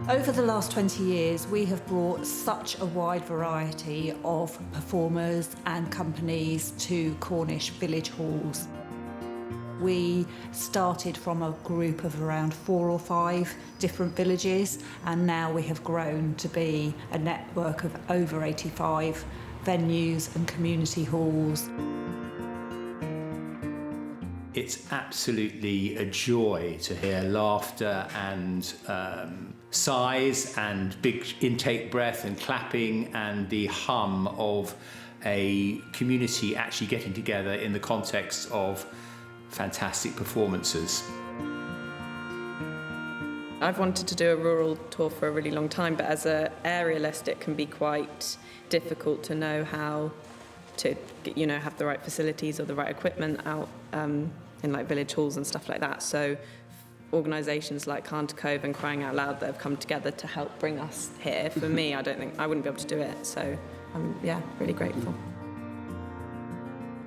Over the last 20 years, we have brought such a wide variety of performers and companies to Cornish village halls. We started from a group of around 4 or 5 different villages, and now we have grown to be a network of over 85 venues and community halls. It's absolutely a joy to hear laughter and sighs and big intake breath and clapping and the hum of a community actually getting together in the context of fantastic performances. I've wanted to do a rural tour for a really long time, but as an aerialist it can be quite difficult to know how to have the right facilities or the right equipment out in like village halls and stuff like that. So organisations like Carn, Cove and Crying Out Loud that have come together to help bring us here, for me, I wouldn't be able to do it. So I'm really grateful.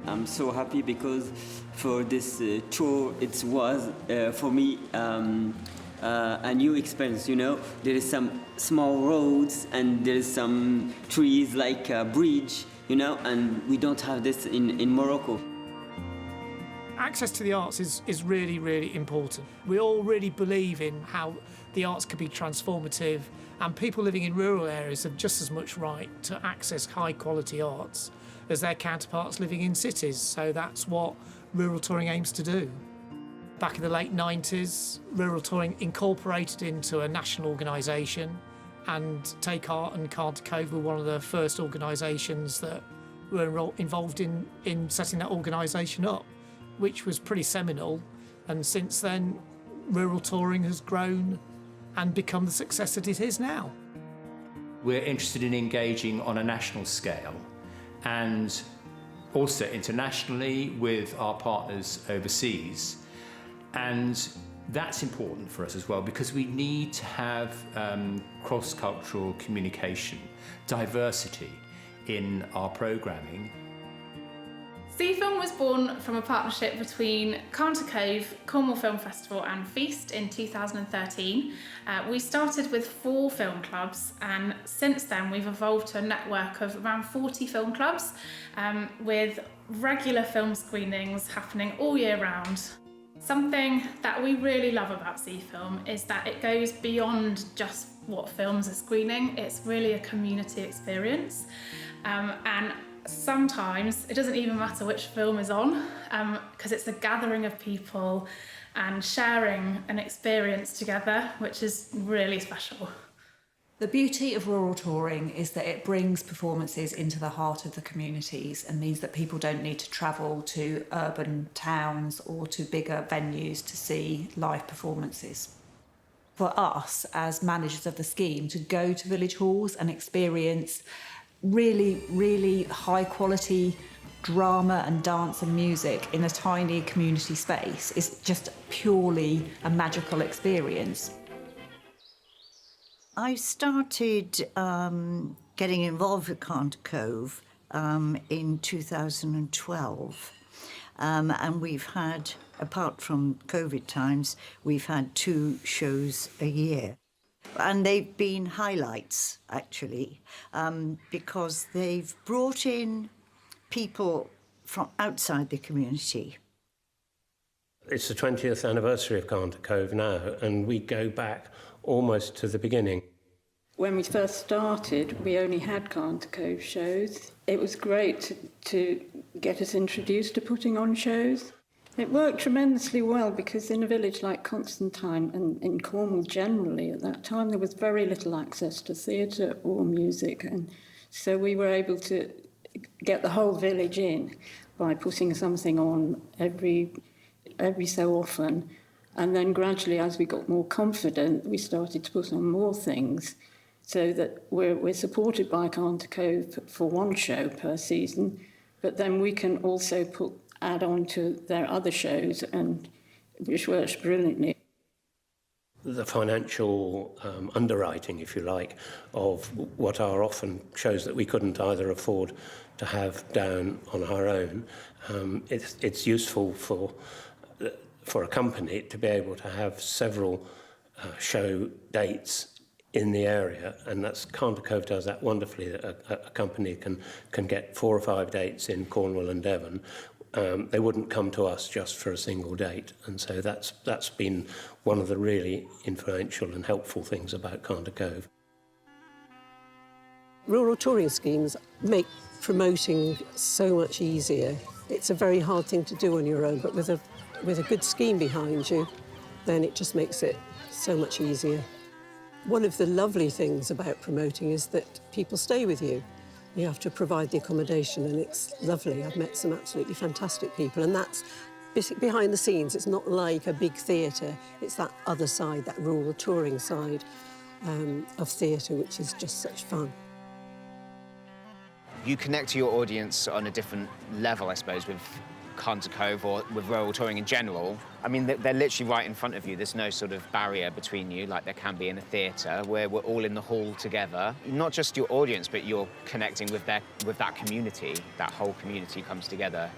I'm so happy because for this tour it was for me a new experience. There is some small roads and there is some trees like a bridge, and we don't have this in Morocco. Access to the arts is really, really important. We all really believe in how the arts can be transformative, and people living in rural areas have just as much right to access high quality arts as their counterparts living in cities. So that's what rural touring aims to do. Back in the late 90s, rural touring incorporated into a national organisation, and Take Art and Carn Cove were one of the first organisations that were involved in setting that organisation up, which was pretty seminal. And since then, rural touring has grown and become the success that it is now. We're interested in engaging on a national scale and also internationally with our partners overseas. And that's important for us as well, because we need to have cross-cultural communication, diversity in our programming. Film was born from a partnership between Carn Cove, Cornwall Film Festival and Feast in 2013. We started with 4 film clubs, and since then we've evolved to a network of around 40 film clubs with regular film screenings happening all year round. Something that we really love about Film is that it goes beyond just what films are screening. It's really a community experience, and sometimes it doesn't even matter which film is on, because it's a gathering of people and sharing an experience together, which is really special. The beauty of rural touring is that it brings performances into the heart of the communities and means that people don't need to travel to urban towns or to bigger venues to see live performances. For us, as managers of the scheme, to go to village halls and experience really, really high quality drama and dance and music in a tiny community space is just purely a magical experience. I started getting involved with Carn Cove in 2012, and we've had, apart from COVID times, we've had 2 shows a year. And they've been highlights, actually, because they've brought in people from outside the community. It's the 20th anniversary of Carn Cove now, and we go back almost to the beginning. When we first started, we only had Carn Cove shows. It was great to get us introduced to putting on shows. It worked tremendously well because in a village like Constantine and in Cornwall generally at that time there was very little access to theatre or music, and so we were able to get the whole village in by putting something on every so often, and then gradually as we got more confident we started to put on more things, so that we're supported by Carn Cove for 1 show per season, but then we can also add on to their other shows, and which works brilliantly. The financial underwriting, if you like, of what are often shows that we couldn't either afford to have down on our own, it's useful for a company to be able to have several show dates in the area, and that's Cove does that wonderfully. A company can get 4 or 5 dates in Cornwall and Devon. They wouldn't come to us just for a single date, and so that's been one of the really influential and helpful things about Cove. Rural touring schemes make promoting so much easier. It's a very hard thing to do on your own, but with a good scheme behind you, then it just makes it so much easier. One of the lovely things about promoting is that people stay with you. You have to provide the accommodation, and it's lovely. I've met some absolutely fantastic people, and that's behind the scenes. It's not like a big theatre. It's that other side, that rural touring side of theatre, which is just such fun. You connect to your audience on a different level, I suppose, with Cove or with rural touring in general. I mean, they're literally right in front of you. There's no sort of barrier between you, like there can be in a theatre, where we're all in the hall together. Not just your audience, but you're connecting with that community. That whole community comes together,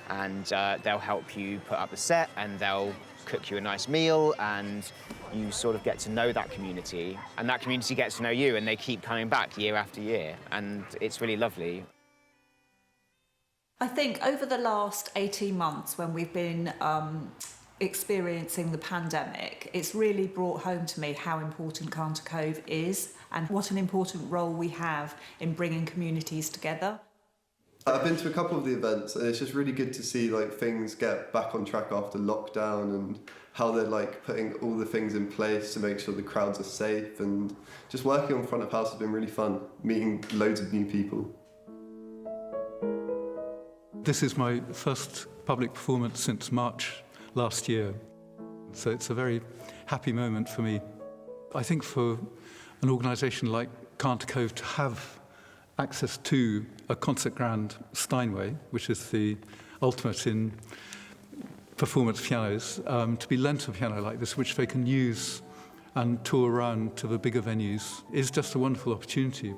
and they'll help you put up the set, and they'll cook you a nice meal, and you sort of get to know that community, and that community gets to know you, and they keep coming back year after year, and it's really lovely. I think over the last 18 months, when we've been experiencing the pandemic, it's really brought home to me how important Cove is and what an important role we have in bringing communities together. I've been to a couple of the events, and it's just really good to see like things get back on track after lockdown, and how they're like putting all the things in place to make sure the crowds are safe, and just working on front of house has been really fun, meeting loads of new people. This is my first public performance since March last year, so it's a very happy moment for me. I think for an organisation like Cove to have access to a concert grand Steinway, which is the ultimate in performance pianos, to be lent a piano like this, which they can use and tour around to the bigger venues, is just a wonderful opportunity.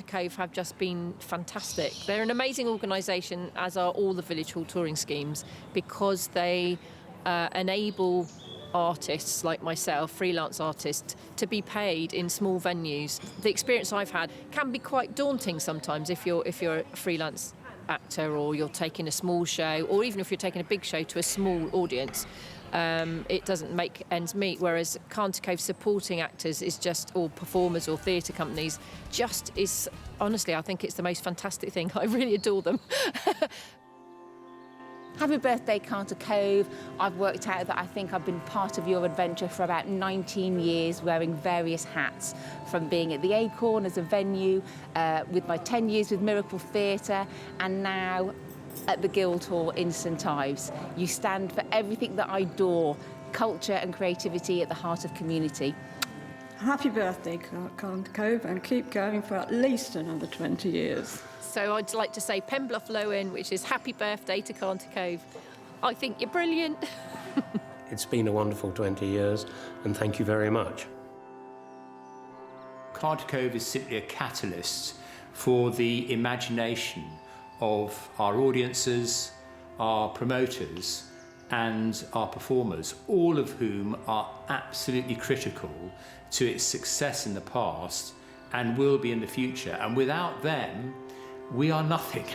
Cove have just been fantastic. They're an amazing organisation, as are all the village hall touring schemes, because they enable artists like myself, freelance artists, to be paid in small venues. The experience I've had can be quite daunting sometimes if you're a freelance actor, or you're taking a small show, or even if you're taking a big show to a small audience. It doesn't make ends meet, whereas Cove supporting actors is just, or performers or theatre companies, just is, honestly, I think it's the most fantastic thing. I really adore them. Happy birthday, Cove. I've worked out that I think I've been part of your adventure for about 19 years, wearing various hats, from being at the Acorn as a venue, with my 10 years with Miracle Theatre, and now at the Guildhall in St Ives. You stand for everything that I adore, culture and creativity at the heart of community. Happy birthday, Cove, and keep going for at least another 20 years. So I'd like to say Pembluff Lowen, which is happy birthday to Cove. I think you're brilliant. It's been a wonderful 20 years, and thank you very much. Cove is simply a catalyst for the imagination of our audiences, our promoters, and our performers, all of whom are absolutely critical to its success in the past and will be in the future. And without them, we are nothing.